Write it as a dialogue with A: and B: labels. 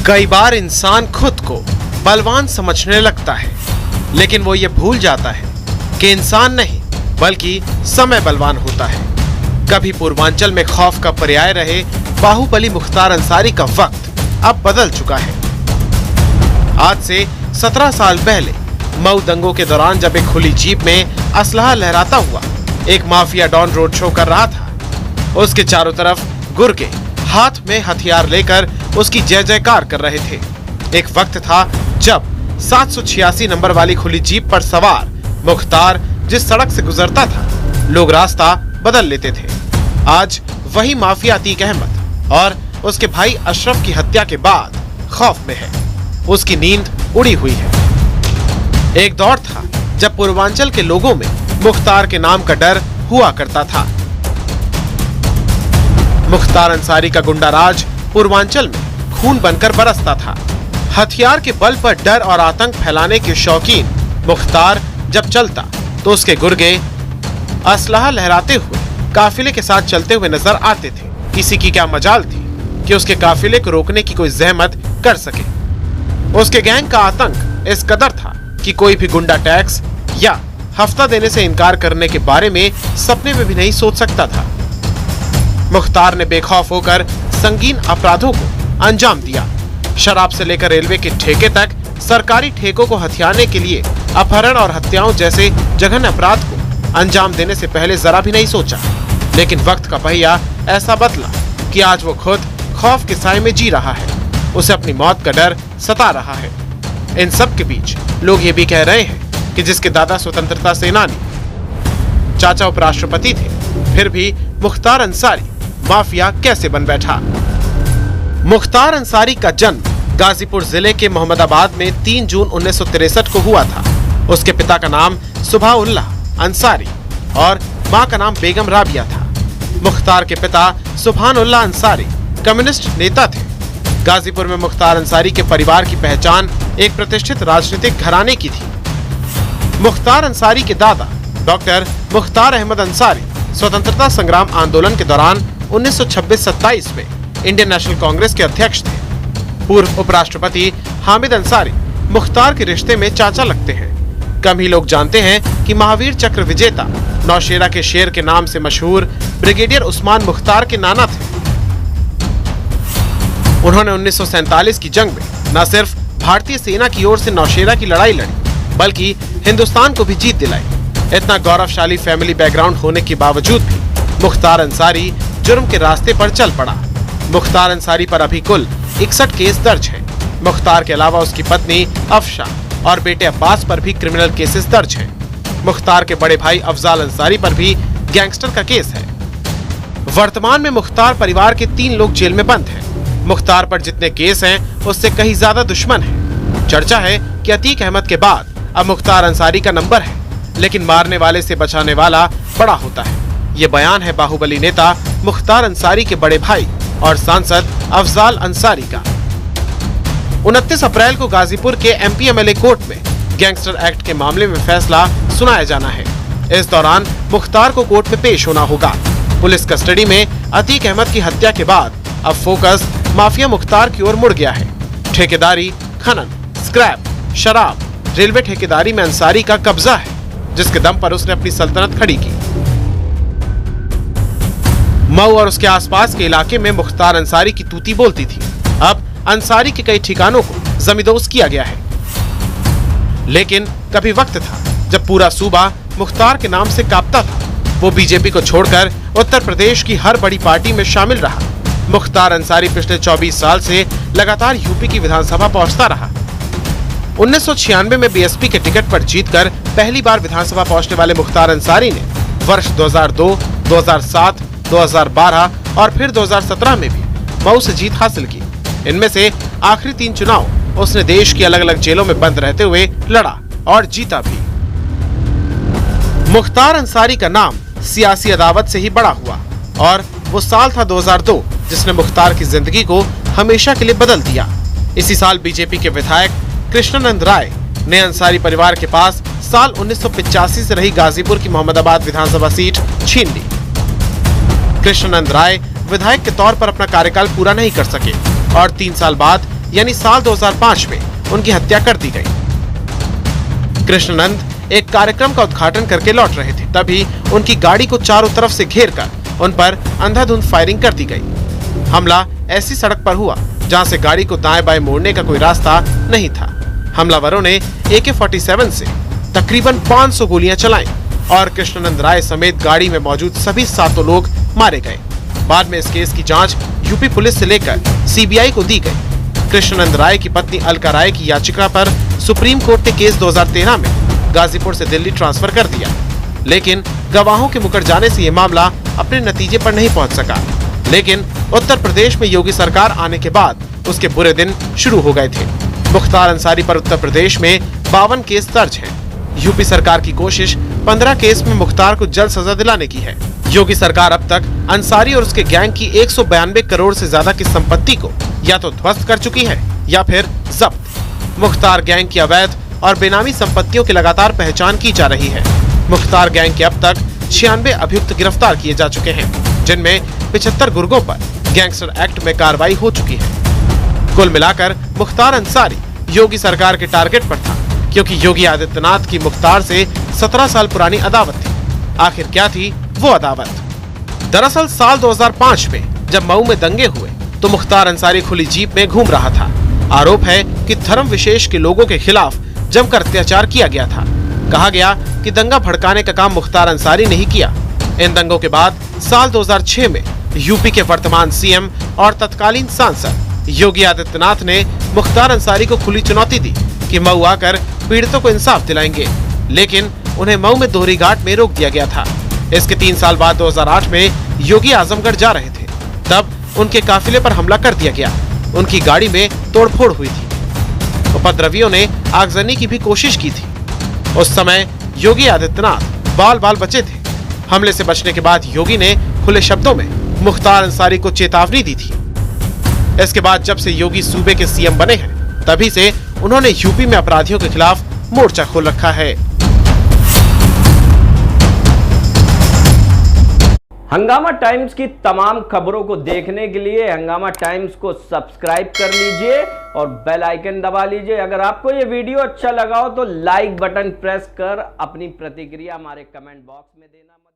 A: कई बार इंसान खुद को बलवान समझने लगता है, लेकिन वो ये भूल जाता है कि इंसान नहीं बल्कि समय बलवान होता है। कभी पूर्वांचल में खौफ का पर्याय रहे बाहुबली मुख्तार अंसारी का वक्त अब बदल चुका है। आज से 17 साल पहले मऊ दंगों के दौरान जब एक खुली जीप में असलहा लहराता हुआ एक माफिया डॉन रोड शो कर रहा था, उसके चारों तरफ गुर्गे हाथ में हथियार लेकर उसकी जय जयकार कर रहे थे। एक वक्त था जब 786 नंबर वाली खुली जीप पर सवार मुख्तार जिस सड़क से गुजरता था, लोग रास्ता बदल लेते थे। आज वही माफिया अतीक अहमद और उसके भाई अशरफ की हत्या के बाद खौफ में है, उसकी नींद उड़ी हुई है। एक दौर था जब पूर्वांचल के लोगों में मुख्तार के नाम का डर हुआ करता था। मुख्तार अंसारी का गुंडाराज पूर्वांचल में खून बनकर बरसता था। हथियार के बल पर डर और आतंक फैलाने के शौकीन मुख्तार जब चलता तो उसके गुर्गे असलहा लहराते हुए काफिले के साथ चलते हुए नजर आते थे। किसी की क्या मजाल थी कि उसके काफिले को रोकने की कोई जहमत कर सके। उसके गैंग का आतंक इस कदर था कि कोई भी गुंडा टैक्स या हफ्ता देने से इनकार करने के बारे में सपने में भी नहीं सोच सकता था। मुख्तार ने बेखौफ होकर संगीन अपराधों को अंजाम दिया। शराब से लेकर रेलवे के ठेके तक सरकारी ठेकों को हथियाने के लिए अपहरण और हत्याओं जैसे जघन्य अपराध को अंजाम देने से पहले जरा भी नहीं सोचा। लेकिन वक्त का पहिया ऐसा बदला कि आज वो खुद खौफ के साए में जी रहा है। उसे अपनी मौत का डर सता रहा है। इन सब के बीच लोग ये भी कह रहे हैं कि जिसके दादा स्वतंत्रता सेनानी, चाचा उपराष्ट्रपति थे, फिर भी मुख्तार अंसारी माफिया कैसे बन बैठा। मुख्तार अंसारी का जन्म गाजीपुर जिले के मोहम्मदाबाद में 3 जून 1963 को हुआ था। उसके पिता का नाम सुभाउल्लाह अंसारी और मां का नाम बेगम राबिया था। मुख्तार के पिता सुभानुल्लाह अंसारी कम्युनिस्ट नेता थे। गाजीपुर में मुख्तार अंसारी के परिवार की पहचान एक प्रतिष्ठित राजनीतिक घराने की थी। मुख्तार अंसारी के दादा डॉक्टर मुख्तार अहमद अंसारी स्वतंत्रता संग्राम आंदोलन के दौरान 1926-27 में इंडियन नेशनल कांग्रेस के अध्यक्ष थे। पूर्व उपराष्ट्रपति हामिद अंसारी मुख्तार के रिश्ते में चाचा लगते हैं। कम ही लोग जानते हैं कि महावीर चक्र विजेता नौशेरा के शेर के नाम से मशहूर ब्रिगेडियर उस्मान मुख्तार के नाना थे। उन्होंने 1947 की जंग में न सिर्फ भारतीय सेना की ओर से नौशेरा की लड़ाई लड़ी, बल्कि हिंदुस्तान को भी जीत दिलाई। इतना गौरवशाली फैमिली बैकग्राउंड होने के बावजूद भी मुख्तार अंसारी जुर्म के रास्ते पर चल पड़ा। मुख्तार अंसारी पर अभी कुल 61 केस दर्ज हैं। मुख्तार के अलावा उसकी पत्नी अफशा और बेटे अब्बास पर भी क्रिमिनल केसेस दर्ज हैं। मुख्तार के बड़े भाई अफजाल अंसारी पर भी गैंगस्टर का केस है। वर्तमान में मुख्तार परिवार के 3 लोग जेल में बंद हैं। मुख्तार पर जितने केस हैं उससे कहीं ज्यादा दुश्मन हैं। चर्चा है कि अतीक अहमद के बाद अब मुख्तार अंसारी का नंबर है, लेकिन मारने वाले से बचाने वाला बड़ा होता है। ये बयान है बाहुबली नेता मुख्तार अंसारी के बड़े भाई और सांसद अफजाल अंसारी का। 29 अप्रैल को गाजीपुर के MP-MLA कोर्ट में गैंगस्टर एक्ट के मामले में फैसला सुनाया जाना है। इस दौरान मुख्तार को कोर्ट में पेश होना होगा। पुलिस कस्टडी में अतीक अहमद की हत्या के बाद अब फोकस माफिया मुख्तार की ओर मुड़ गया है। ठेकेदारी, खनन, स्क्रैप, शराब, रेलवे ठेकेदारी में अंसारी का कब्जा है, जिसके दम पर उसने अपनी सल्तनत खड़ी की। मऊ और उसके आसपास के इलाके में मुख्तार अंसारी की तूती बोलती थी। अब अंसारी के कई ठिकानों को जमींदोज किया गया है। लेकिन कभी वक्त था जब पूरा सूबा मुख्तार के नाम से कांपता था। वो बीजेपी को छोड़कर उत्तर प्रदेश की हर बड़ी पार्टी में शामिल रहा। मुख्तार अंसारी पिछले 24 साल से लगातार यूपी की विधानसभा पहुंचता रहा। 1996 में बीएसपी के टिकट पर जीतकर पहली बार विधानसभा पहुंचने वाले मुख्तार अंसारी ने वर्ष 2002, 2007, 2012 और फिर 2017 में भी मऊ से जीत हासिल की। इनमें से आखिरी 3 चुनाव उसने देश की अलग अलग जेलों में बंद रहते हुए लड़ा और जीता भी। मुख्तार अंसारी का नाम सियासी अदावत से ही बड़ा हुआ और वो साल था 2002 जिसने मुख्तार की जिंदगी को हमेशा के लिए बदल दिया। इसी साल बीजेपी के विधायक कृष्णानंद राय ने अंसारी परिवार के पास साल 1985 से रही गाजीपुर की मोहम्मदाबाद विधानसभा सीट छीन ली। कृष्णानंद राय विधायक के तौर पर अपना कार्यकाल पूरा नहीं कर सके और 3 साल बाद यानी साल 2005 में उनकी हत्या कर दी गई। कृष्णानंद एक कार्यक्रम का उद्घाटन करके लौट रहे थे, तभी उनकी गाड़ी को चारों तरफ से घेरकर उन पर अंधाधुंध फायरिंग कर दी गई। हमला ऐसी सड़क पर हुआ जहां से गाड़ी को दाएं बाएं मोड़ने का कोई रास्ता नहीं था। हमलावरों ने AK-47 से तकरीबन 500 गोलियां चलाईं और कृष्णानंद राय समेत गाड़ी में मौजूद सभी 7 लोग मारे गए। बाद में इस केस की जांच यूपी पुलिस से लेकर CBI को दी गई। कृष्णानंद राय की पत्नी अलका राय की याचिका पर सुप्रीम कोर्ट ने केस 2013 में गाजीपुर से दिल्ली ट्रांसफर कर दिया, लेकिन गवाहों के मुकर जाने से ये मामला अपने नतीजे पर नहीं पहुंच सका। लेकिन उत्तर प्रदेश में योगी सरकार आने के बाद उसके बुरे दिन शुरू हो गए थे। मुख्तार अंसारी पर उत्तर प्रदेश में 52 केस दर्ज हैं। यूपी सरकार की कोशिश 15 केस में मुख्तार को जल्द सजा दिलाने की है। योगी सरकार अब तक अंसारी और उसके गैंग की 192 करोड़ से ज्यादा की संपत्ति को या तो ध्वस्त कर चुकी है या फिर जब्त। मुख्तार गैंग की अवैध और बेनामी संपत्तियों की लगातार पहचान की जा रही है। मुख्तार गैंग के अब तक 96 अभियुक्त गिरफ्तार किए जा चुके हैं, जिनमें 75 गुर्गों पर गैंगस्टर एक्ट में कार्रवाई हो चुकी है। कुल मिलाकर मुख्तार अंसारी योगी सरकार के टारगेट पर था, क्योंकि योगी आदित्यनाथ की मुख्तार से 17 साल पुरानी अदावत थी। आखिर क्या थी वो अदावत? दरअसल साल 2005 में जब मऊ में दंगे हुए तो मुख्तार अंसारी खुली जीप में घूम रहा था। आरोप है कि धर्म विशेष के लोगों के खिलाफ जमकर अत्याचार किया गया था। कहा गया कि दंगा भड़काने का काम मुख्तार अंसारी ने ही किया। इन दंगों के बाद साल 2006 में यूपी के वर्तमान CM और तत्कालीन सांसद योगी आदित्यनाथ ने मुख्तार अंसारी को खुली चुनौती दी कि मऊ आकर पीड़ितों को इंसाफ दिलाएंगे, लेकिन उन्हें मऊ में दोहरी घाट में रोक दिया गया था। इसके 3 साल बाद 2008 में योगी आजमगढ़ जा रहे थे, तब उनके काफिले पर हमला कर दिया गया। उनकी गाड़ी में तोड़फोड़ हुई थी। उपद्रवियों ने आगजनी की भी कोशिश की थी। उस समय योगी आदित्यनाथ बाल बाल बचे थे। हमले से बचने के बाद योगी ने खुले शब्दों में मुख्तार अंसारी को चेतावनी दी थी। इसके बाद जब से योगी सूबे के CM बने हैं, तभी से उन्होंने यूपी में अपराधियों के खिलाफ मोर्चा खोल रखा है।
B: हंगामा टाइम्स की तमाम खबरों को देखने के लिए हंगामा टाइम्स को सब्सक्राइब कर लीजिए और बेल आइकन दबा लीजिए। अगर आपको ये वीडियो अच्छा लगा हो तो लाइक बटन प्रेस कर अपनी प्रतिक्रिया हमारे कमेंट बॉक्स में देना मत